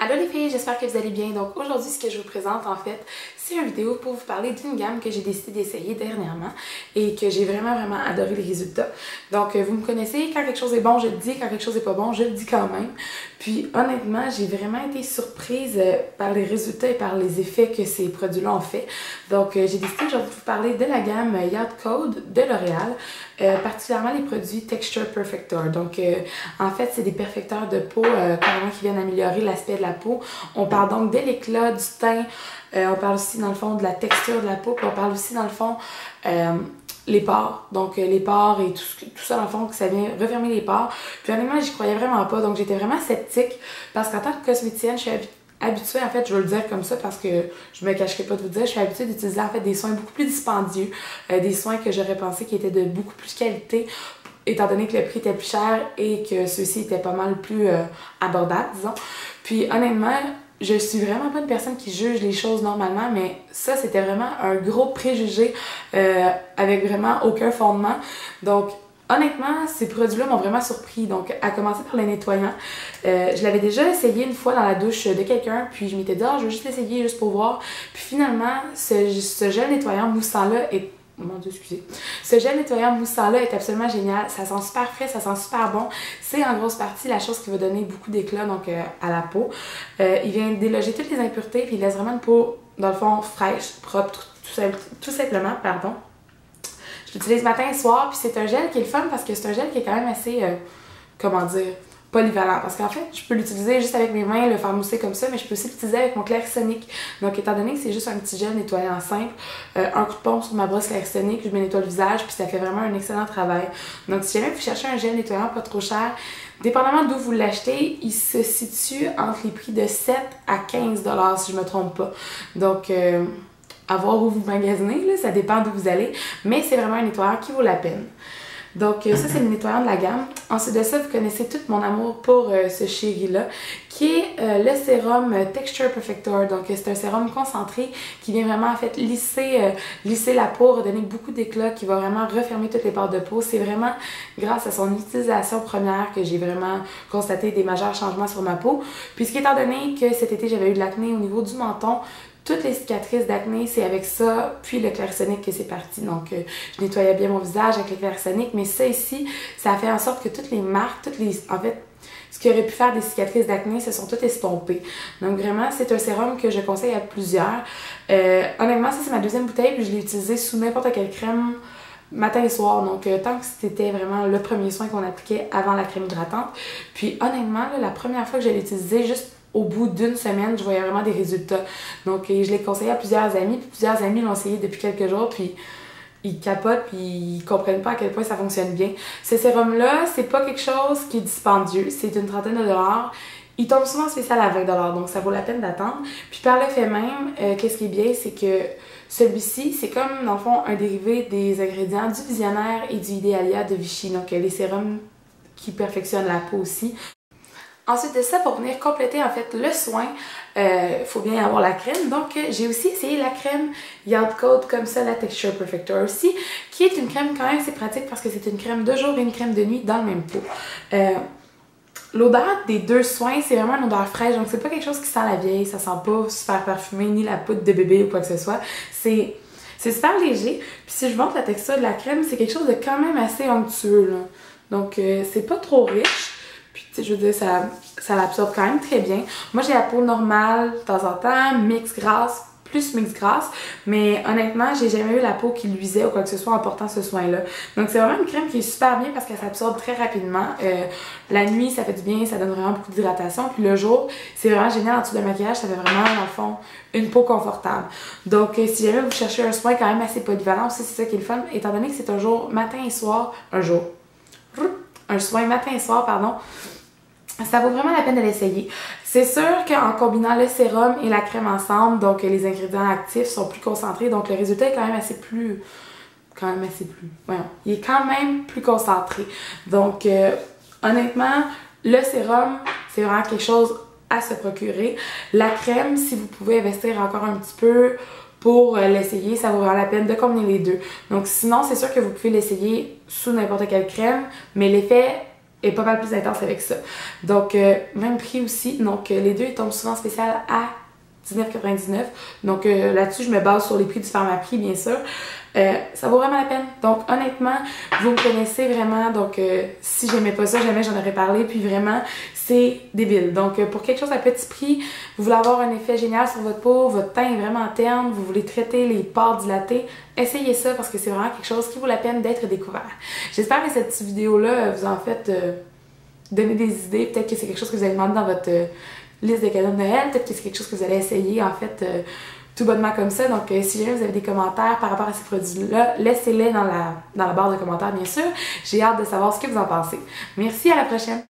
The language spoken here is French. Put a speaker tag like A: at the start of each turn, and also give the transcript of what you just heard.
A: Allô les filles, j'espère que vous allez bien. Donc aujourd'hui, ce que je vous présente en fait, c'est une vidéo pour vous parler d'une gamme que j'ai décidé d'essayer dernièrement et que j'ai vraiment adoré les résultats. Donc vous me connaissez, quand quelque chose est bon, je le dis, quand quelque chose est pas bon, je le dis quand même. Puis honnêtement, j'ai vraiment été surprise par les résultats et par les effets que ces produits-là ont fait. Donc j'ai décidé aujourd'hui de vous parler de la gamme Yacht Code de L'Oréal, particulièrement les produits Texture Perfector. Donc en fait, c'est des perfecteurs de peau carrément qui viennent améliorer l'aspect de la peau. On parle donc de l'éclat, du teint, on parle aussi dans le fond de la texture de la peau, puis on parle aussi dans le fond les pores. Donc les pores et tout ça dans le fond que ça vient refermer les pores. Puis honnêtement, j'y croyais vraiment pas, donc j'étais vraiment sceptique parce qu'en tant que cosméticienne, je suis habituée, en fait, je veux le dire comme ça parce que je me cacherai pas de vous dire, je suis habituée d'utiliser en fait des soins beaucoup plus dispendieux, des soins que j'aurais pensé qui étaient de beaucoup plus qualité, étant donné que le prix était plus cher et que ceux-ci étaient pas mal plus abordables, disons. Puis honnêtement, je suis vraiment pas une personne qui juge les choses normalement, mais ça, c'était vraiment un gros préjugé avec vraiment aucun fondement. Donc, honnêtement, ces produits-là m'ont vraiment surpris. Donc, à commencer par le nettoyant. Je l'avais déjà essayé une fois dans la douche de quelqu'un, puis je m'étais dit, je vais juste l'essayer juste pour voir. Puis finalement, ce gel nettoyant moussant-là est... Mon Dieu, excusez. Ce gel nettoyant moussant-là est absolument génial. Ça sent super frais, ça sent super bon. C'est en grosse partie la chose qui va donner beaucoup d'éclat donc à la peau. Il vient déloger toutes les impuretés puis il laisse vraiment une peau, dans le fond, fraîche, propre, tout simplement, pardon. Je l'utilise matin et soir, puis c'est un gel qui est le fun parce que c'est un gel qui est quand même assez, comment dire, polyvalent. Parce qu'en fait, je peux l'utiliser juste avec mes mains, le faire mousser comme ça, mais je peux aussi l'utiliser avec mon Clarisonic. Donc, étant donné que c'est juste un petit gel nettoyant simple, un coup de pompe sur ma brosse Clarisonic, je me nettoie le visage, puis ça fait vraiment un excellent travail. Donc, si jamais vous cherchez un gel nettoyant pas trop cher, dépendamment d'où vous l'achetez, il se situe entre les prix de 7 à 15 $ si je me trompe pas. Donc, à voir où vous magasinez, là, ça dépend d'où vous allez, mais c'est vraiment un nettoyant qui vaut la peine. Donc ça, c'est le nettoyant de la gamme. Ensuite de ça, vous connaissez tout mon amour pour ce chéri-là, qui est le sérum Texture Perfector. Donc c'est un sérum concentré qui vient vraiment en fait lisser la peau, redonner beaucoup d'éclat, qui va vraiment refermer toutes les pores de peau. C'est vraiment grâce à son utilisation première que j'ai vraiment constaté des majeurs changements sur ma peau. Puisqu'étant donné que cet été, j'avais eu de l'acné au niveau du menton, toutes les cicatrices d'acné, c'est avec ça, puis le Clarisonic que c'est parti. Donc, je nettoyais bien mon visage avec le Clarisonic, mais ça ici, ça a fait en sorte que toutes les marques, en fait, ce qui aurait pu faire des cicatrices d'acné, se sont toutes estompées. Donc, vraiment, c'est un sérum que je conseille à plusieurs. Honnêtement, ça, c'est ma deuxième bouteille, puis je l'ai utilisé sous n'importe quelle crème, matin et soir. Donc, tant que c'était vraiment le premier soin qu'on appliquait avant la crème hydratante. Puis, honnêtement, là, la première fois que je l'ai utilisé, juste au bout d'une semaine, je voyais vraiment des résultats. Donc, je l'ai conseillé à plusieurs amis, puis plusieurs amis l'ont essayé depuis quelques jours, puis ils capotent, puis ils comprennent pas à quel point ça fonctionne bien. Ce sérum-là, c'est pas quelque chose qui est dispendieux, c'est une trentaine de dollars. Il tombe souvent spécial à 20 $, donc ça vaut la peine d'attendre. Puis par le fait même, qu'est-ce qui est bien, c'est que celui-ci, c'est comme, dans le fond, un dérivé des ingrédients du Visionnaire et du Idéalia de Vichy, donc les sérums qui perfectionnent la peau aussi. Ensuite de ça, pour venir compléter en fait le soin, faut bien avoir la crème. Donc j'ai aussi essayé la crème Yacht Code comme ça, la Texture Perfector aussi, qui est une crème quand même assez pratique parce que c'est une crème de jour et une crème de nuit dans le même pot. L'odeur des deux soins, c'est vraiment une odeur fraîche, donc c'est pas quelque chose qui sent la vieille, ça sent pas super parfumé, ni la poudre de bébé ou quoi que ce soit. C'est super léger, puis si je montre la texture de la crème, c'est quelque chose de quand même assez onctueux, là. Donc c'est pas trop riche. Puis, tu sais, je veux dire, ça l'absorbe quand même très bien. Moi, j'ai la peau normale de temps en temps, mix grasse, plus mix grasse. Mais honnêtement, j'ai jamais eu la peau qui luisait ou quoi que ce soit en portant ce soin-là. Donc, c'est vraiment une crème qui est super bien parce qu'elle s'absorbe très rapidement. La nuit, ça fait du bien, ça donne vraiment beaucoup d'hydratation. Puis le jour, c'est vraiment génial en dessous de maquillage. Ça fait vraiment, dans le fond, une peau confortable. Donc, si jamais vous cherchez un soin quand même assez polyvalent, aussi, c'est ça qui est le fun. Étant donné que c'est un jour, matin et soir, un soin matin et soir, pardon, ça vaut vraiment la peine de l'essayer. C'est sûr qu'en combinant le sérum et la crème ensemble, donc les ingrédients actifs sont plus concentrés, donc le résultat est quand même assez plus... Voyons, il est quand même plus concentré. Donc, honnêtement, le sérum, c'est vraiment quelque chose à se procurer. La crème, si vous pouvez investir encore un petit peu pour l'essayer, ça vaut vraiment la peine de combiner les deux. Donc sinon, c'est sûr que vous pouvez l'essayer sous n'importe quelle crème, mais l'effet est pas mal plus intense avec ça. Donc, même prix aussi. Donc, les deux, ils tombent souvent en spécial à 19,99. Donc, là-dessus, je me base sur les prix du Pharmaprix, bien sûr. Ça vaut vraiment la peine. Donc, honnêtement, vous me connaissez vraiment. Donc, si j'aimais pas ça, jamais j'en aurais parlé. Puis vraiment, c'est débile. Donc, pour quelque chose à petit prix, vous voulez avoir un effet génial sur votre peau, votre teint est vraiment terne, vous voulez traiter les pores dilatés, essayez ça parce que c'est vraiment quelque chose qui vaut la peine d'être découvert. J'espère que cette vidéo-là vous en fait donner des idées. Peut-être que c'est quelque chose que vous allez demander dans votre liste de cadeaux de Noël. Peut-être que c'est quelque chose que vous allez essayer en fait tout bonnement comme ça. Donc si jamais vous avez des commentaires par rapport à ces produits-là, laissez-les dans la barre de commentaires bien sûr. J'ai hâte de savoir ce que vous en pensez. Merci, à la prochaine!